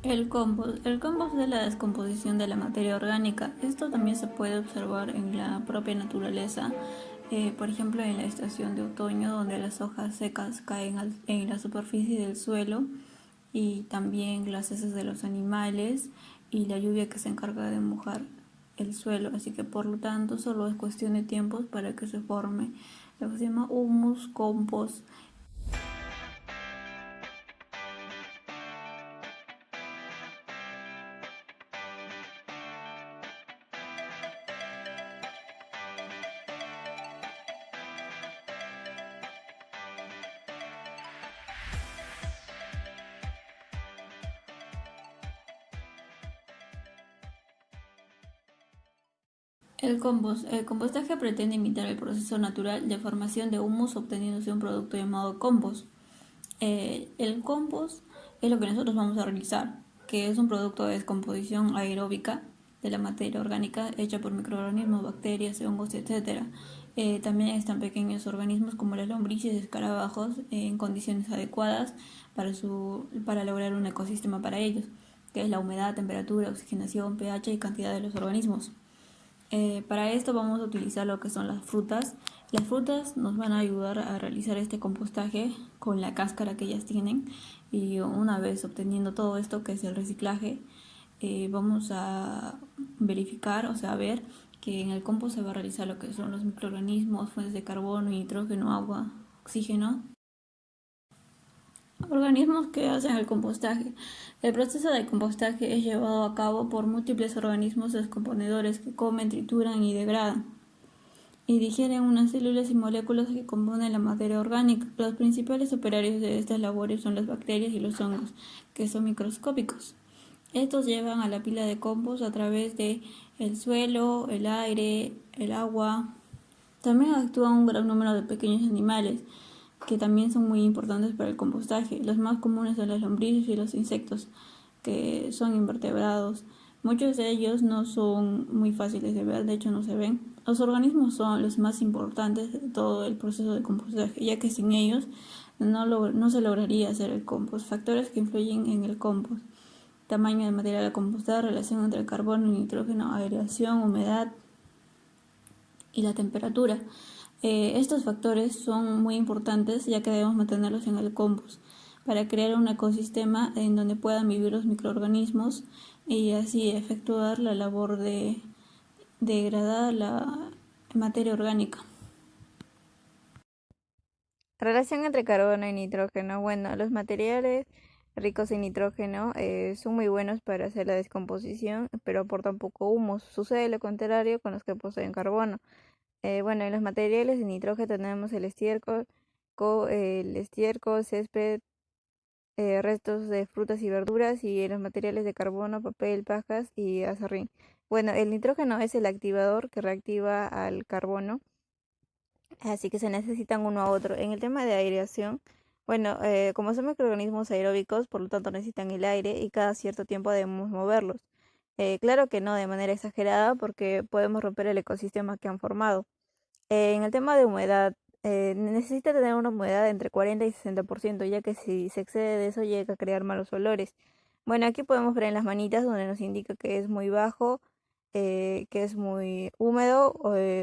El compost es la descomposición de la materia orgánica. Esto también se puede observar en la propia naturaleza, por ejemplo en la estación de otoño donde las hojas secas caen en la superficie del suelo y también las heces de los animales y la lluvia que se encarga de mojar el suelo. Así que por lo tanto solo es cuestión de tiempos para que se forme lo que se llama humus, compost. El compostaje pretende imitar el proceso natural de formación de humus obteniéndose un producto llamado compost. El compost es lo que nosotros vamos a realizar, que es un producto de descomposición aeróbica de la materia orgánica hecha por microorganismos, bacterias, hongos, etc. También están pequeños organismos como las lombrices y escarabajos en condiciones adecuadas para lograr un ecosistema para ellos, que es la humedad, temperatura, oxigenación, pH y cantidad de los organismos. Para esto vamos a utilizar lo que son las frutas. Las frutas nos van a ayudar a realizar este compostaje con la cáscara que ellas tienen y una vez obteniendo todo esto que es el reciclaje, vamos a verificar, o sea, ver que en el compost se va a realizar lo que son los microorganismos, fuentes de carbono, nitrógeno, agua, oxígeno, organismos que hacen el compostaje. El proceso de compostaje es llevado a cabo por múltiples organismos descomponedores que comen, trituran y degradan y digieren unas células y moléculas que componen la materia orgánica. Los principales operarios de estas labores son las bacterias y los hongos, que son microscópicos. Estos llevan a la pila de compost a través de el suelo, el aire, el agua. También actúan un gran número de pequeños animales que también son muy importantes para el compostaje. Los más comunes son las lombrices y los insectos, que son invertebrados. Muchos de ellos no son muy fáciles de ver, de hecho no se ven. Los organismos son los más importantes de todo el proceso de compostaje, ya que sin ellos no se lograría hacer el compost. Factores que influyen en el compost: tamaño de material a compostar, relación entre el carbono y nitrógeno, aireación, humedad y la temperatura. Estos factores son muy importantes ya que debemos mantenerlos en el compost para crear un ecosistema en donde puedan vivir los microorganismos y así efectuar la labor de degradar la materia orgánica. Relación entre carbono y nitrógeno. Bueno, los materiales ricos en nitrógeno son muy buenos para hacer la descomposición, pero aportan poco humus. Sucede lo contrario con los que poseen carbono. Bueno, en los materiales de nitrógeno tenemos el estiércol, césped, restos de frutas y verduras, y en los materiales de carbono, papel, pajas y acerrín. Bueno, el nitrógeno es el activador que reactiva al carbono, así que se necesitan uno a otro. En el tema de aireación, bueno, como son microorganismos aeróbicos, por lo tanto necesitan el aire y cada cierto tiempo debemos moverlos. Claro que no de manera exagerada porque podemos romper el ecosistema que han formado. En el tema de humedad, necesita tener una humedad entre 40 y 60%, ya que si se excede de eso llega a crear malos olores. Bueno, aquí podemos ver en las manitas donde nos indica que es muy bajo, que es muy húmedo,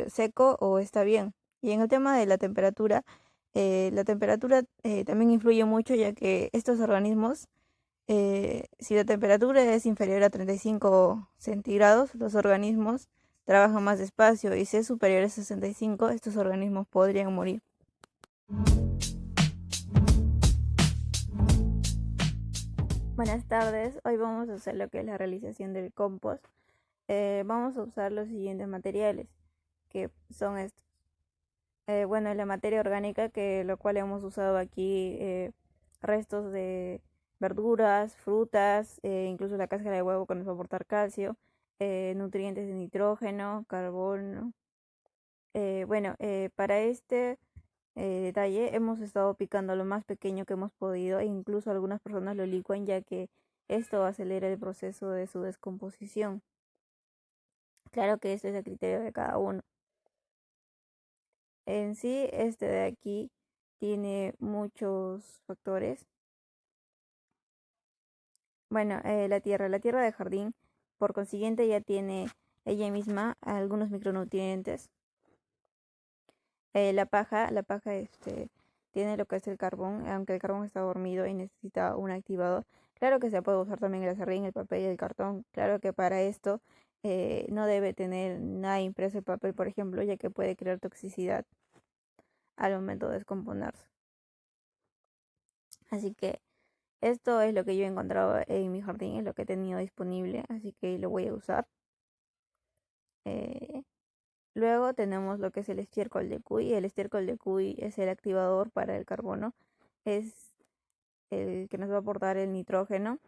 seco o está bien. Y en el tema de la temperatura también influye mucho, ya que estos organismos, si la temperatura es inferior a 35 centígrados, los organismos trabajan más despacio, y si es superior a 65, estos organismos podrían morir. Buenas tardes, hoy vamos a hacer lo que es la realización del compost. Vamos a usar los siguientes materiales, que son estos. Bueno, la materia orgánica, que lo cual hemos usado aquí, restos de verduras, frutas, incluso la cáscara de huevo que nos va a aportar calcio, nutrientes de nitrógeno, carbono. Bueno, para este detalle hemos estado picando lo más pequeño que hemos podido, e incluso algunas personas lo licuan, ya que esto acelera el proceso de su descomposición. Claro que esto es a criterio de cada uno. En sí, este de aquí tiene muchos factores. Bueno, la tierra de jardín, por consiguiente, ya tiene ella misma algunos micronutrientes. La paja tiene lo que es el carbón, aunque el carbón está dormido y necesita un activador. Claro que se puede usar también el acerrín, el papel y el cartón. Claro que para esto no debe tener nada impreso el papel, por ejemplo, ya que puede crear toxicidad al momento de descomponerse. Así que esto es lo que yo he encontrado en mi jardín, es lo que he tenido disponible, así que lo voy a usar. Eh, Luego tenemos lo que es el estiércol de cuy. El estiércol de cuy es el activador para el carbono. Es el que nos va a aportar el nitrógeno.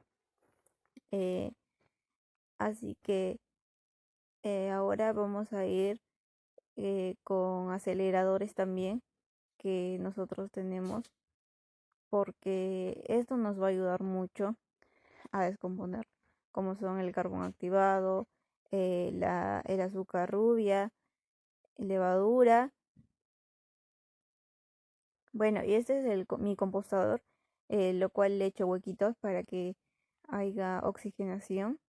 Eh, Así que ahora vamos a ir con aceleradores también que nosotros tenemos, porque esto nos va a ayudar mucho a descomponer, como son el carbón activado, el azúcar rubia, levadura. Bueno, y este es mi compostador, lo cual le echo huequitos para que haya oxigenación.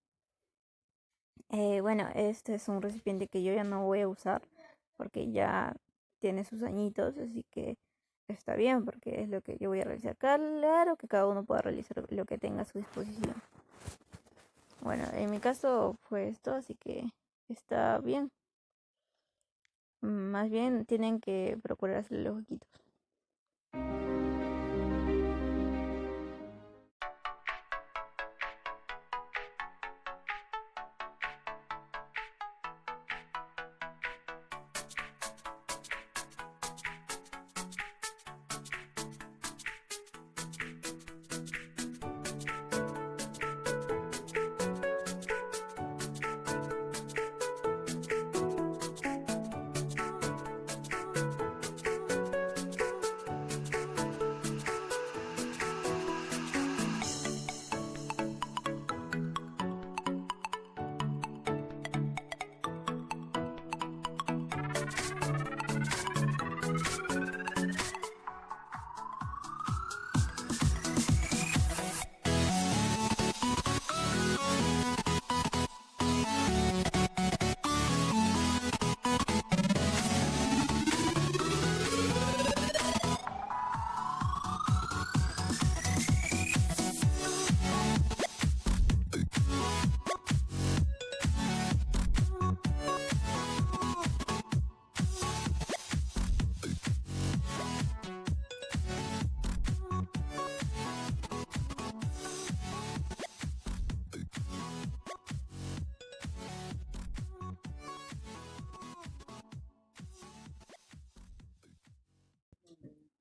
Bueno, este es un recipiente que yo ya no voy a usar porque ya tiene sus añitos, así que está bien porque es lo que yo voy a realizar. Claro que cada uno pueda realizar lo que tenga a su disposición. Bueno, en mi caso fue esto, así que está bien. Más bien tienen que procurar hacerle los huequitos.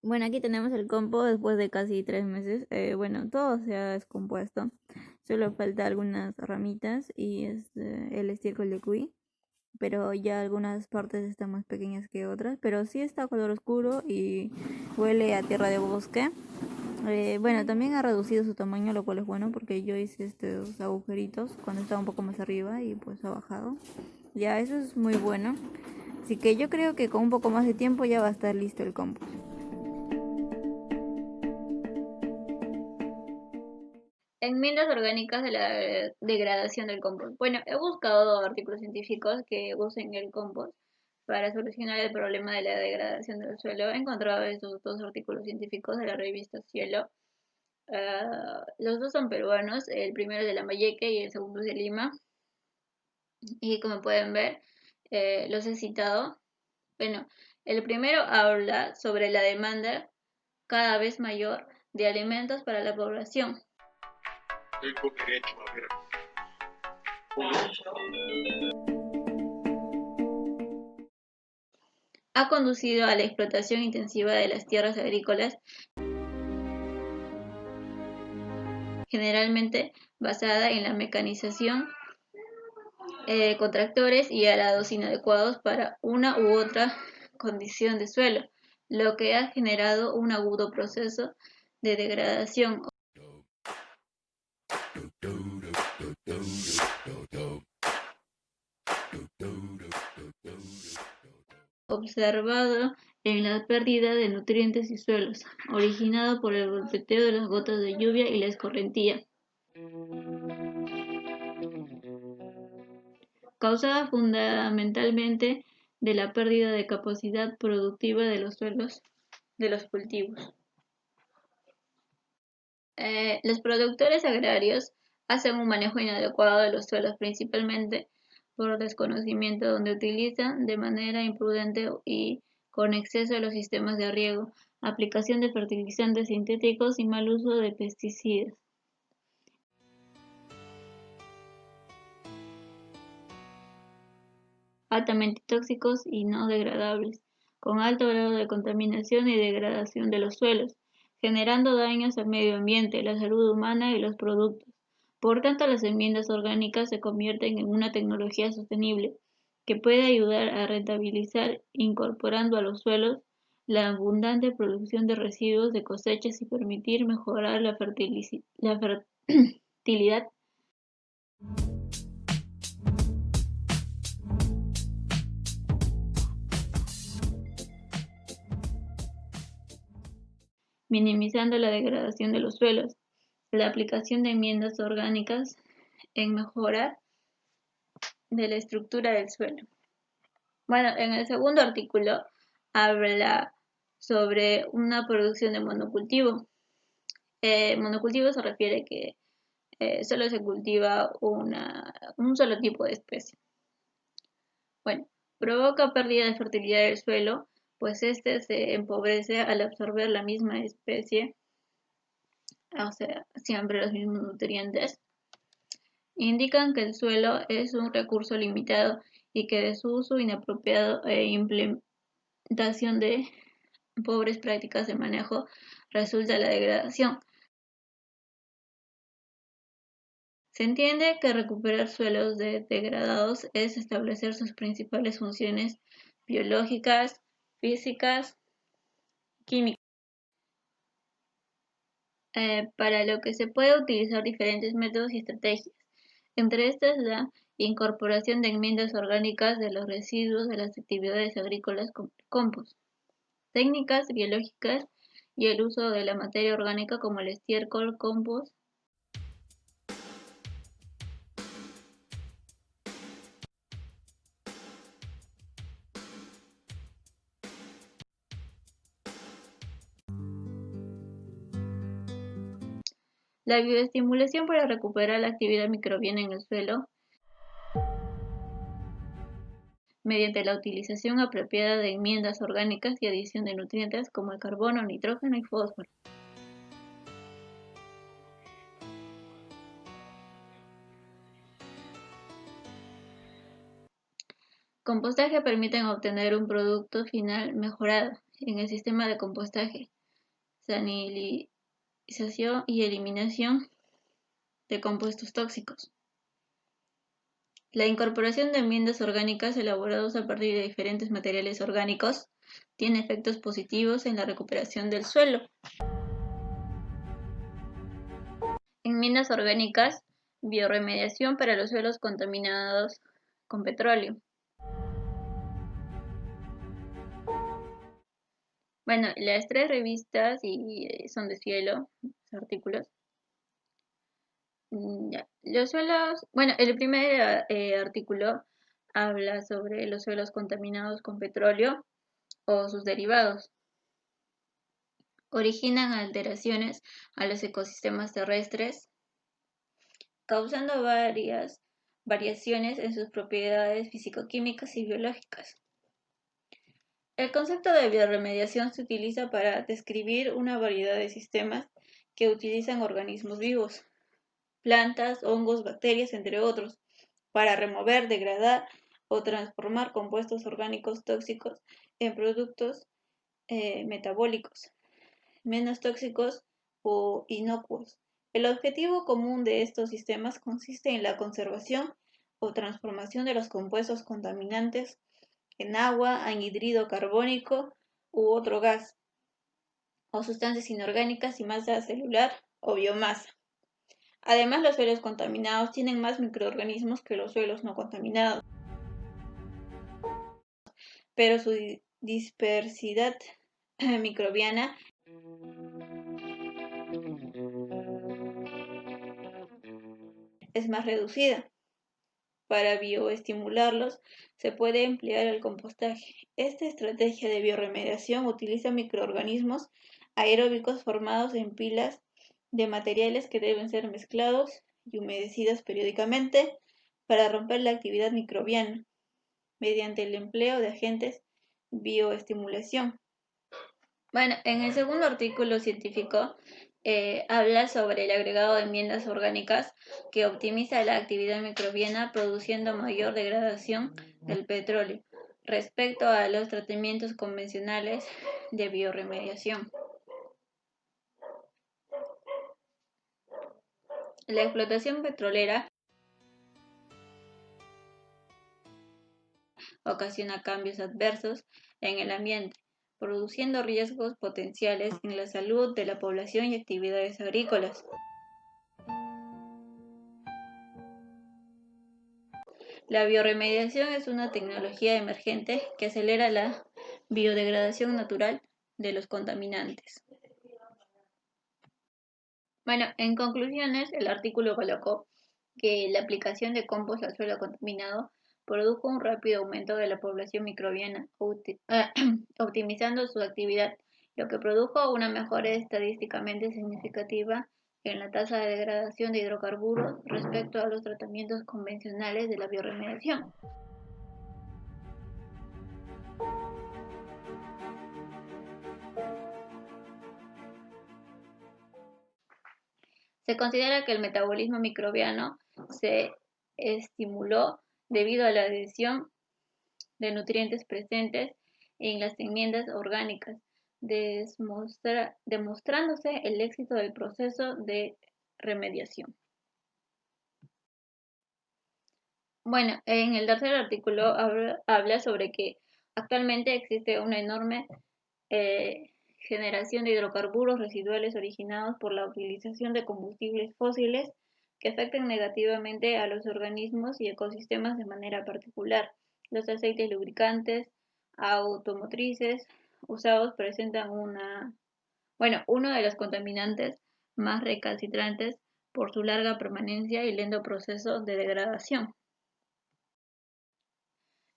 Bueno, aquí tenemos el compo después de casi 3 meses. Bueno, todo se ha descompuesto. Solo falta algunas ramitas y el estiércol de cuy. Pero ya algunas partes están más pequeñas que otras. Pero sí está a color oscuro y huele a tierra de bosque. Bueno, también ha reducido su tamaño, lo cual es bueno porque yo hice estos agujeritos cuando estaba un poco más arriba y pues ha bajado. Ya, eso es muy bueno. Así que yo creo que con un poco más de tiempo ya va a estar listo el compost. Enmiendas orgánicas de la degradación del compost. Bueno, he buscado artículos científicos que usen el compost para solucionar el problema de la degradación del suelo. He encontrado estos dos artículos científicos de la revista Cielo. Los dos son peruanos, el primero es de Lambayeque y el segundo es de Lima. Y como pueden ver, los he citado. Bueno, el primero habla sobre la demanda cada vez mayor de alimentos para la población. Tengo derecho a ver. Ha conducido a la explotación intensiva de las tierras agrícolas, generalmente basada en la mecanización con tractores y arados inadecuados para una u otra condición de suelo, lo que ha generado un agudo proceso de degradación observado en la pérdida de nutrientes y suelos, originado por el golpeteo de las gotas de lluvia y la escorrentía, causada fundamentalmente de la pérdida de capacidad productiva de los suelos de los cultivos. Los productores agrarios hacen un manejo inadecuado de los suelos, principalmente por desconocimiento, donde utilizan de manera imprudente y con exceso de los sistemas de riego, aplicación de fertilizantes sintéticos y mal uso de pesticidas. Altamente tóxicos y no degradables, con alto grado de contaminación y degradación de los suelos, generando daños al medio ambiente, la salud humana y los productos. Por tanto, las enmiendas orgánicas se convierten en una tecnología sostenible que puede ayudar a rentabilizar, incorporando a los suelos la abundante producción de residuos de cosechas y permitir mejorar la fertilidad. Minimizando la degradación de los suelos, la aplicación de enmiendas orgánicas en mejorar de la estructura del suelo. Bueno, en el segundo artículo habla sobre una producción de monocultivo. Monocultivo se refiere que solo se cultiva un solo tipo de especie. Bueno, provoca pérdida de fertilidad del suelo, pues este se empobrece al absorber la misma especie, o sea, siempre los mismos nutrientes. Indican que el suelo es un recurso limitado y que de su uso inapropiado e implementación de pobres prácticas de manejo resulta la degradación. Se entiende que recuperar suelos degradados es establecer sus principales funciones biológicas, físicas, químicas, para lo que se puede utilizar diferentes métodos y estrategias. Entre estas, la incorporación de enmiendas orgánicas de los residuos de las actividades agrícolas como el compost, técnicas biológicas y el uso de la materia orgánica como el estiércol, compost. La bioestimulación para recuperar la actividad microbiana en el suelo mediante la utilización apropiada de enmiendas orgánicas y adición de nutrientes como el carbono, nitrógeno y fósforo. Compostaje permiten obtener un producto final mejorado en el sistema de compostaje, sanitización y eliminación de compuestos tóxicos. La incorporación de enmiendas orgánicas elaboradas a partir de diferentes materiales orgánicos tiene efectos positivos en la recuperación del suelo. Enmiendas orgánicas, biorremediación para los suelos contaminados con petróleo. Bueno, las tres revistas son de cielo, los artículos. Ya. Los suelos, bueno, el primer artículo habla sobre los suelos contaminados con petróleo o sus derivados. Originan alteraciones a los ecosistemas terrestres, causando varias variaciones en sus propiedades físico-químicas y biológicas. El concepto de biorremediación se utiliza para describir una variedad de sistemas que utilizan organismos vivos, plantas, hongos, bacterias, entre otros, para remover, degradar o transformar compuestos orgánicos tóxicos en productos metabólicos, menos tóxicos o inocuos. El objetivo común de estos sistemas consiste en la conservación o transformación de los compuestos contaminantes en agua, anhídrido carbónico u otro gas, o sustancias inorgánicas y masa celular o biomasa. Además, los suelos contaminados tienen más microorganismos que los suelos no contaminados, pero su dispersidad microbiana es más reducida. Para bioestimularlos se puede emplear el compostaje. Esta estrategia de bioremediación utiliza microorganismos aeróbicos formados en pilas de materiales que deben ser mezclados y humedecidos periódicamente para romper la actividad microbiana mediante el empleo de agentes bioestimulación. Bueno, en el segundo artículo científico habla sobre el agregado de enmiendas orgánicas que optimiza la actividad microbiana produciendo mayor degradación del petróleo respecto a los tratamientos convencionales de bioremediación. La explotación petrolera ocasiona cambios adversos en el ambiente, produciendo riesgos potenciales en la salud de la población y actividades agrícolas. La bioremediación es una tecnología emergente que acelera la biodegradación natural de los contaminantes. Bueno, en conclusiones, el artículo colocó que la aplicación de compost al suelo contaminado produjo un rápido aumento de la población microbiana, optimizando su actividad, lo que produjo una mejora estadísticamente significativa en la tasa de degradación de hidrocarburos respecto a los tratamientos convencionales de la bioremediación. Se considera que el metabolismo microbiano se estimuló debido a la adición de nutrientes presentes en las enmiendas orgánicas, demostrándose el éxito del proceso de remediación. Bueno, en el tercer artículo habla sobre que actualmente existe una enorme generación de hidrocarburos residuales originados por la utilización de combustibles fósiles que afectan negativamente a los organismos y ecosistemas de manera particular. Los aceites lubricantes automotrices usados presentan uno de los contaminantes más recalcitrantes por su larga permanencia y lento proceso de degradación.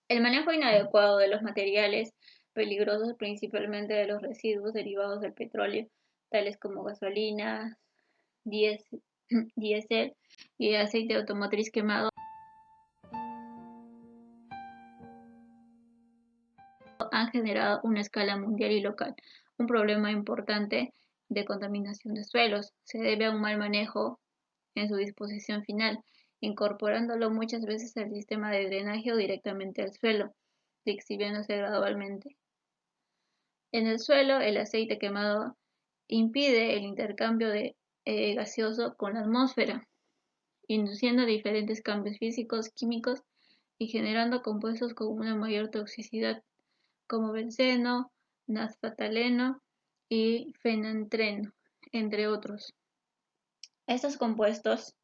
El manejo inadecuado de los materiales peligrosos, principalmente de los residuos derivados del petróleo, tales como gasolina, diésel y aceite automotriz quemado, han generado una escala mundial y local un problema importante de contaminación de suelos. Se debe a un mal manejo en su disposición final, incorporándolo muchas veces al sistema de drenaje o directamente al suelo, exhibiéndose gradualmente. En el suelo, el aceite quemado impide el intercambio de gaseoso con la atmósfera, induciendo diferentes cambios físicos, químicos y generando compuestos con una mayor toxicidad, como benceno, naftaleno y fenantreno, entre otros. Estos compuestos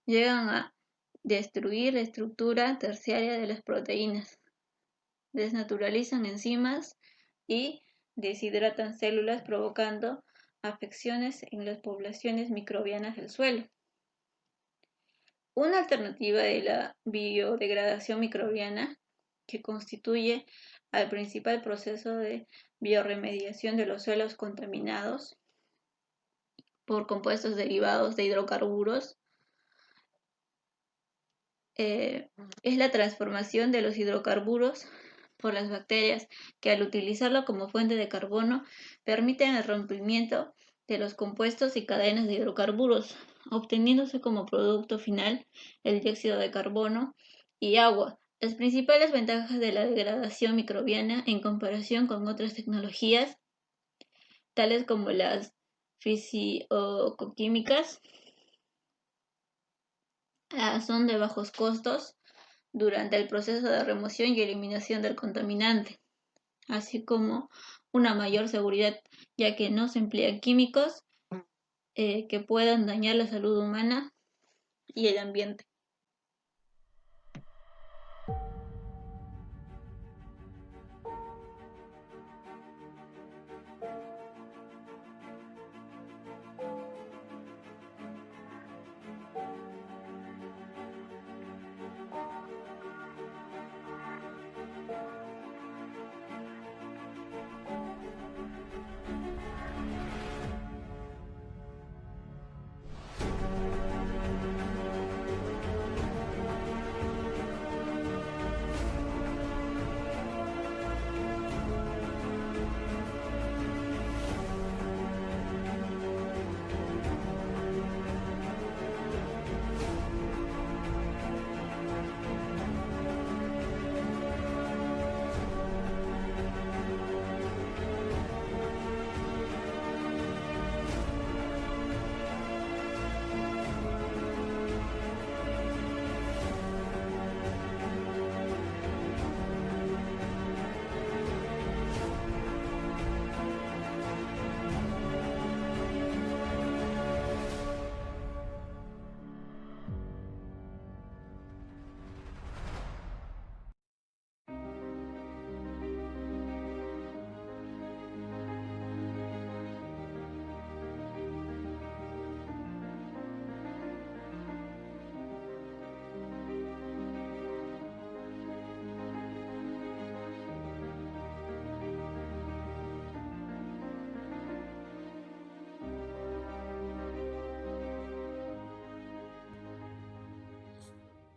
llegan a destruir la estructura terciaria de las proteínas, desnaturalizan enzimas y deshidratan células, provocando afecciones en las poblaciones microbianas del suelo. Una alternativa de la biodegradación microbiana, que constituye al principal proceso de bioremediación de los suelos contaminados por compuestos derivados de hidrocarburos, es la transformación de los hidrocarburos por las bacterias, que al utilizarlo como fuente de carbono permiten el rompimiento de los compuestos y cadenas de hidrocarburos, obteniéndose como producto final el dióxido de carbono y agua. Las principales ventajas de la degradación microbiana en comparación con otras tecnologías, tales como las fisicoquímicas, son de bajos costos durante el proceso de remoción y eliminación del contaminante, así como una mayor seguridad, ya que no se emplean químicos que puedan dañar la salud humana y el ambiente.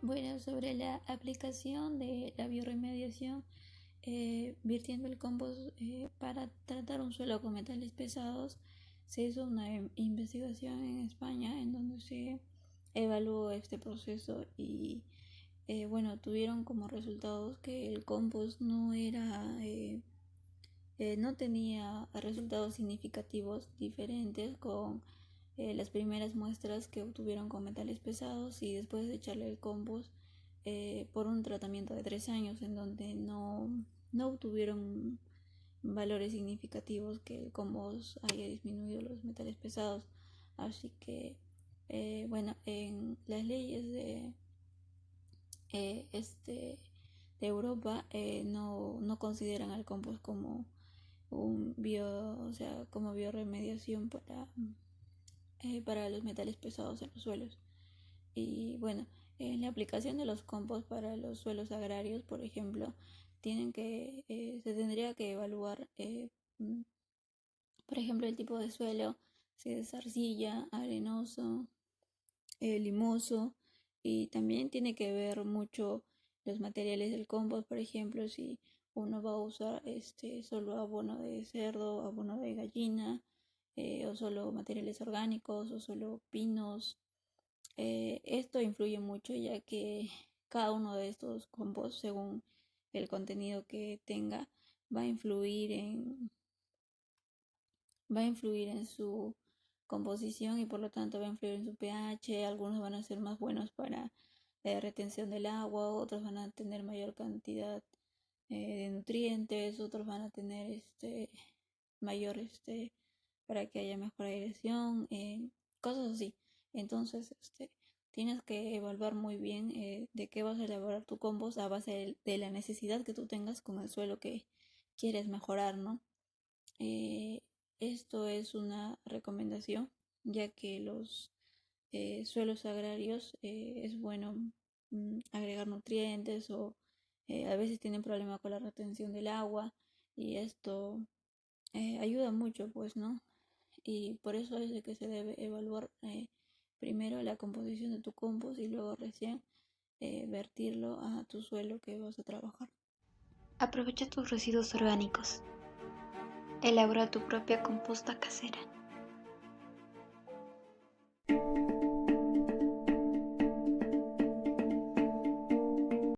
Bueno, sobre la aplicación de la bioremediación, virtiendo el compost para tratar un suelo con metales pesados, se hizo una investigación en España en donde se evaluó este proceso y bueno, tuvieron como resultados que el compost no tenía resultados significativos diferentes con las primeras muestras que obtuvieron con metales pesados y después de echarle el compost por un tratamiento de 3 años en donde no obtuvieron valores significativos que el compost haya disminuido los metales pesados. Así que, bueno, en las leyes eh, este, de Europa no consideran al compost como o sea, como bioremediación para los metales pesados en los suelos. Y bueno, en la aplicación de los compost para los suelos agrarios, por ejemplo, se tendría que evaluar, mm, por ejemplo, el tipo de suelo, si es arcilla, arenoso, limoso, y también tiene que ver mucho los materiales del compost, por ejemplo, si uno va a usar solo abono de cerdo, abono de gallina, o solo materiales orgánicos, o solo pinos. Esto influye mucho ya que cada uno de estos compost, según el contenido que tenga, va a influir en, va a influir en su composición y por lo tanto va a influir en su pH. Algunos van a ser más buenos para retención del agua, otros van a tener mayor cantidad de nutrientes, otros van a tener mayor para que haya mejor aireación, cosas así. Entonces, tienes que evaluar muy bien de qué vas a elaborar tu compost a base de la necesidad que tú tengas con el suelo que quieres mejorar, ¿no? Eh, Esto es una recomendación, ya que los suelos agrarios es bueno agregar nutrientes o a veces tienen problemas con la retención del agua y esto ayuda mucho, pues, ¿no? Y por eso es de que se debe evaluar primero la composición de tu compost y luego recién vertirlo a tu suelo que vas a trabajar. Aprovecha tus residuos orgánicos. Elabora tu propia composta casera.